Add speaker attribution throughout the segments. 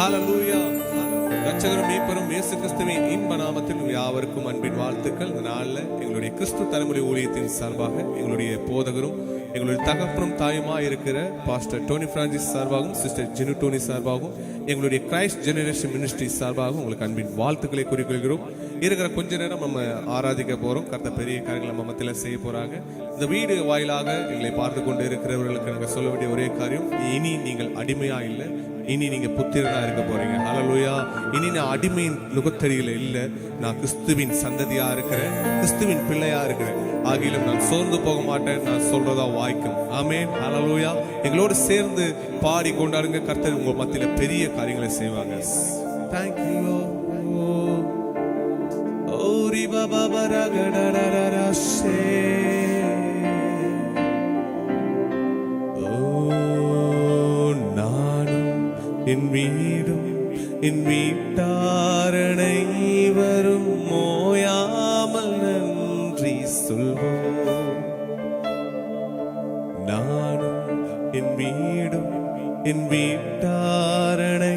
Speaker 1: ஹல்லேலூயா. ரட்சகரும் மீட்பரும் இயேசு கிறிஸ்துவின் இன்ப நாமத்தில் யாவருக்கும் அன்பின் வாழ்த்துக்கள். இந்த நாளில் எங்களுடைய கிறிஸ்து தலைமுறை ஊழியத்தின் சார்பாக எங்களுடைய போதகரும் எங்களுடைய தகப்பனும் தாயுமாக இருக்கிற பாஸ்டர் டோனி பிரான்சிஸ் சார்பாகவும் சிஸ்டர் ஜினு டோனி சார்பாகவும் எங்களுடைய கிரைஸ்ட் ஜெனரேஷன் மினிஸ்ட்ரி சார்பாகவும் உங்களுக்கு அன்பின் வாழ்த்துக்களை கூறிக்கொள்கிறோம். இருக்கிற கொஞ்ச நேரம் நம்ம ஆராதிக்க போகிறோம். கர்த்தர் பெரிய காரியங்களை நம்ம மத்தியில் செய்ய போகிறாங்க. இந்த வீடியோ வாயிலாக எங்களை பார்த்து கொண்டு இருக்கிறவர்களுக்கு நாங்கள் சொல்ல வேண்டிய ஒரே காரியம், இனி நீங்கள் அடிமையாக இல்லை, இனி நீங்க புத்திரனா இருக்க போறீங்க. ஹல்லேலூயா. இனி நான் அடிமையின் நுகத்தடியில இல்ல, நான் கிறிஸ்துவின் சந்ததியா இருக்கிறேன், கிறிஸ்துவின் பிள்ளையா இருக்கிறேன். ஆகிலும் நான் சோர்ந்து போக மாட்டேன், நான் சொல்றதா வாய்க்கும். ஆமென். ஹல்லேலூயா. எங்களோடு சேர்ந்து பாடி கொண்டாடுங்க. கர்த்தர் உங்க மத்தியில பெரிய காரியங்களை செய்வாங்க. Thank you. ஓரி பாபா பரகடரரரஷே. என் வீடும் என் வீட்டாரணை வரும் மோயாமல் நன்றி சொல்வோம். நானும் என் வீடும் என் வீட்டாரணை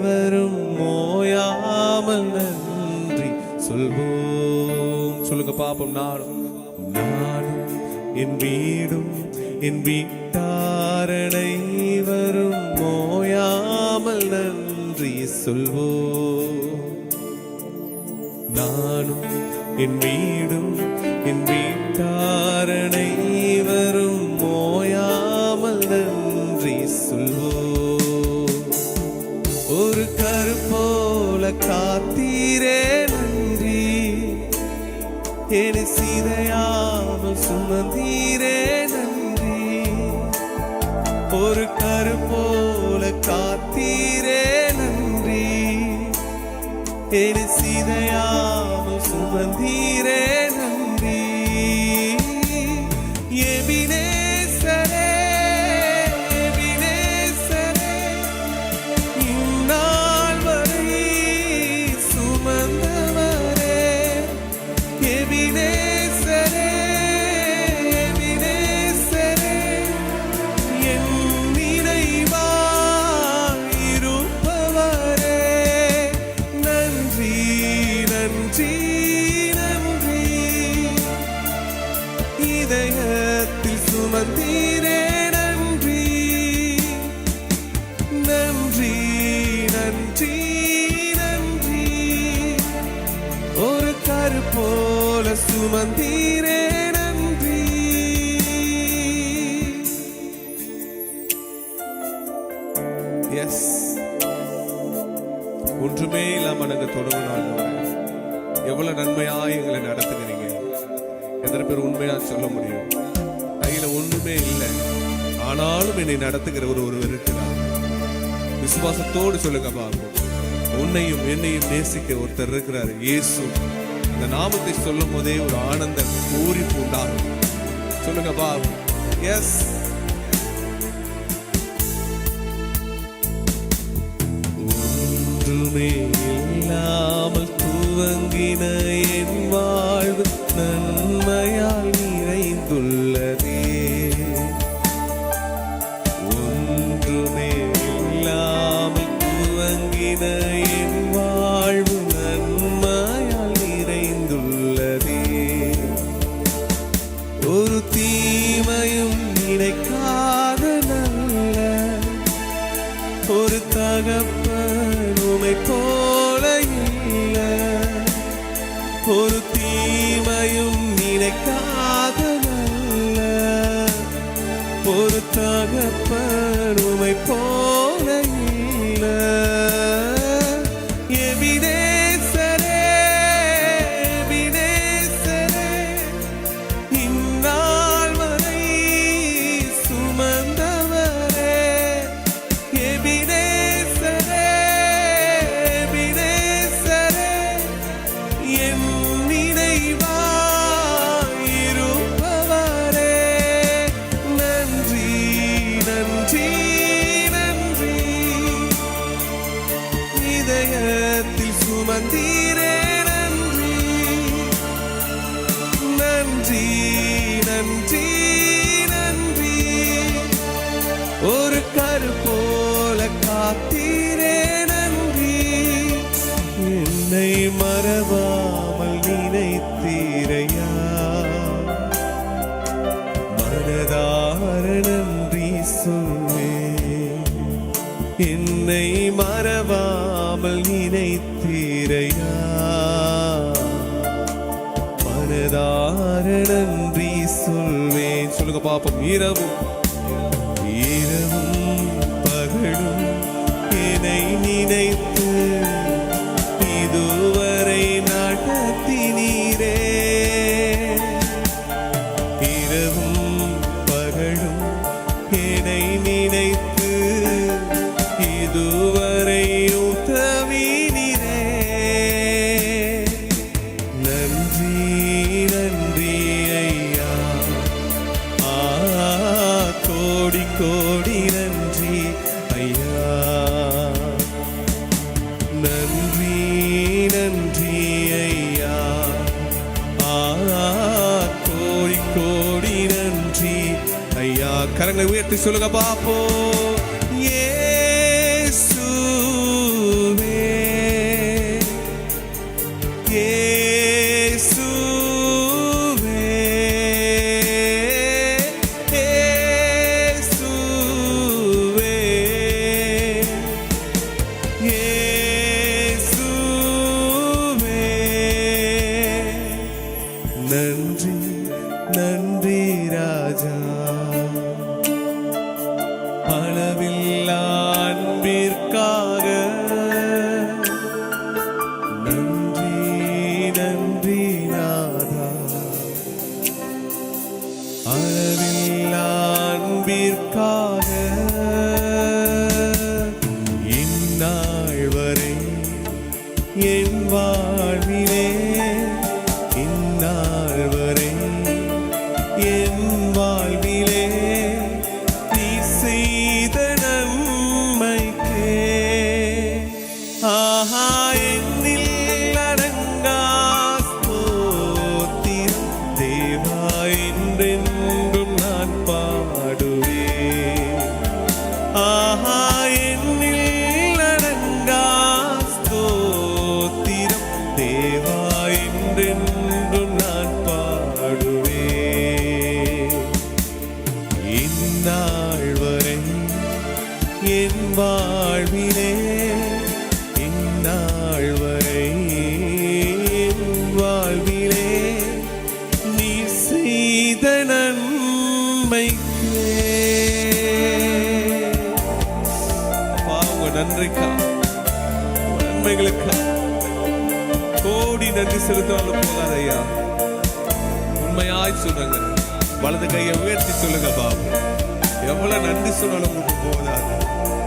Speaker 1: வரும் மோயாமல் நன்றி சொல்வோம். சொல்லுங்க பாப்போம். நானும் என் வீடும் என் வீட்டாரணை வரும் மோயாமல் நன்றி சொல்வோம். நானும் என் வீடும் என் வீட்டாரணை வரும் மோயாமல் நன்றி சொல்வோம். ஒரு கருப்போல காத்தீரே நன்றி, என்னை சிதையாமல் சுமந்தீரே நன்றி. ஒரு கருப்போல காத்தீரே நன்றி, என்னை சிதையாமல் சுமந்தீரே நன்றி. எபினேசரே எபினேசரே, இந்நாள் வரை சுமந்தவரே. எபினேசரே எபினேசரே, என் நினைவாய் இருப்பவரே. நன்றி நன்றி நன்றி. இதயத்தில் சுமந்தீரே நன்றி. நன்றி நன்றி நன்றி. ஒரு கருப்போல சுமந்தீரே நன்றி. எஸ், ஒன்றுமே இல்லாம நாங்க தொடங்கணும். எவ்வளவு நன்மையாய் எங்களை நடத்துகிறீங்க. எத்தனை பேர் உண்மையா சொல்ல முடியும்? கையில ஒண்ணுமே இல்லை, ஆனாலும் என்னை நடத்துகிற ஒருவர் இருக்கிறார். விசுவாசத்தோடு சொல்லுங்க பாப்போம். உன்னையும் என்னையும் நேசிக்க ஒருத்தர் இருக்கிறார், இயேசு. அந்த நாமத்தை சொல்லும் போதே ஒரு ஆனந்த பூரிப்பு உண்டாகும். சொல்லுங்க பாப்போம். எஸ். ஒன்றுமே இல்லாமல் துவங்கின என் வாழ்வு நன்மையால் நிறைந்துள்ளதே. ஒன்றுமே இல்லாமல் துவங்கின என் வாழ்வு நன்மையால் நிறைந்துள்ளதே. ஒரு தீமையும் நினைக்காத நல்ல ஒரு தகப்பன் உம்மை போல இல்லை. ஒரு தீமையும் நினைக்காத நல்ல ஒரு தகப்பன் உம்மை போல இல்லை. எபினேசரே எபினேசரே, இந்நாள் வரை சுமந்தவரே. எபினேசரே எபினேசரே, என் நினைவாய் இருப்பவரே. நன்றி நன்றி நன்றி. இதயத்தில் சுமந்தீரே நன்றி. நன்றி நன்றி நன்றி. ஒரு கருப்போல காத்தீரே என்னை மறவாமல் நினைத்தீரையா, மனதார நன்றி சொல்வேன். சொல்லுங்க பாப்போம். இரவும் பகலும் என்னை நினைத்து இதுவரை நடத்தினீரே. இரவும் பகலும் என்னை நினைத்து இதுவரை உதவினீரே. நன்றி நன்றி ஐயா, கோடி கோடி நன்றி ஐயா. நன்றி நன்றி ஐயா, கோடி கோடி நன்றி ஐயா. கரங்களை உயர்த்தி சொல்லுங்க பாப்போம். இயேசுவே இயேசுவே இயேசுவே இயேசுவே. நன்றி நன்றி ராஜா, அளவில்லா அன்பிற்காக. நன்றி நன்றி நாதா, அளவில்லா அன்பிற்காக. இந்நாள் வரை என் வாழ்விலே, இந்நாள் வரை என் வாழ்விலே நீ செய்த நன்மைக்கே ஆஹா என்னில் அடங்கா ஸ்தோத்திரம் தேவா, என்றென்றும் நான் பாடுவேன். ஆஹா என்னில் அடங்கா ஸ்தோத்திரம் தேவா, என்றென்றும் நான் பாடுவேன். இந்நாள் வரை என் வாழ்விலே, இந்நாள் வரை என் வாழ்விலே நீ செய்த நன்மைக்கே. உங்க நன்றிக்கா, நன்மைகளுக்கா கோடி நன்றி செலுத்தாலும் போகாதையா. உண்மையாய் சொல்றங்க. வலது கையை உயர்த்தி சொல்லுங்க பாபு. எவ்வளவு நன்றி சொன்னாலும் உங்களுக்கு போதாது.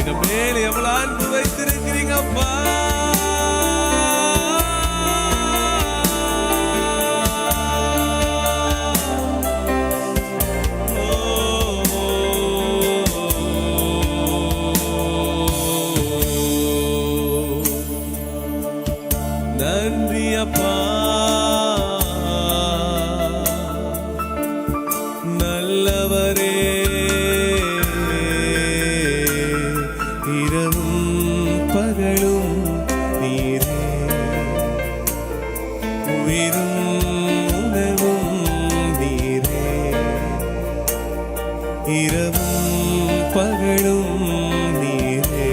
Speaker 1: எங்க மேல எவ்வளவு அன்பு வைத்திருக்கிறீங்கப்பா. நன்றி அப்பா, நல்லவரே. இரவும் பகலும் நீரே, உயிரும் உணவும் நீரே. இரவும் பகலும் நீரே,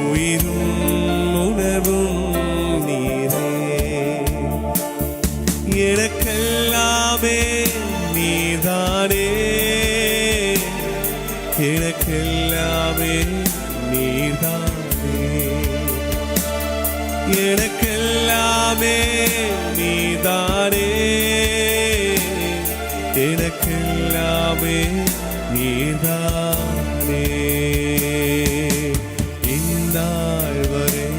Speaker 1: உயிரும் உணவும் நீரே. எனக்கெல்லாமே நீதானே, எனக்கெல்லாமே நீதானே. எனக்கெல்லாமே நீதானே, எனக்கெல்லாமே நீதானே. இந்நாள் வரை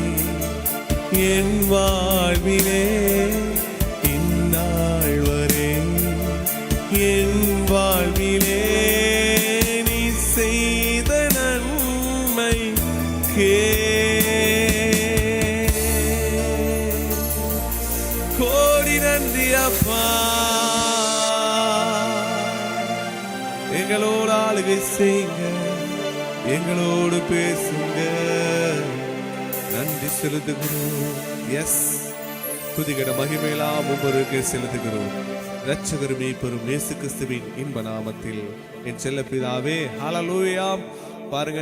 Speaker 1: என் வாழ்விலே, இந்நாள் வரை என் வாழ்விலே நீ செய்த நன்மைக்கே கோடி நன்றி அப்பா. எங்களோடு ஆளுகை செய்யுங்க, எங்களோடு பேசுங்க. நன்றி செலுத்துகிறோம். எஸ், துதிகட மகிமையெல்லாம் ஒவ்வொருவருக்கு செலுத்துகிறோம். இரட்சகர் மீட்பரும் இயேசு கிறிஸ்துவின் இன்ப நாமத்தில் என் செல்ல பிதாவே, ஹல்லேலூயா. பாருங்க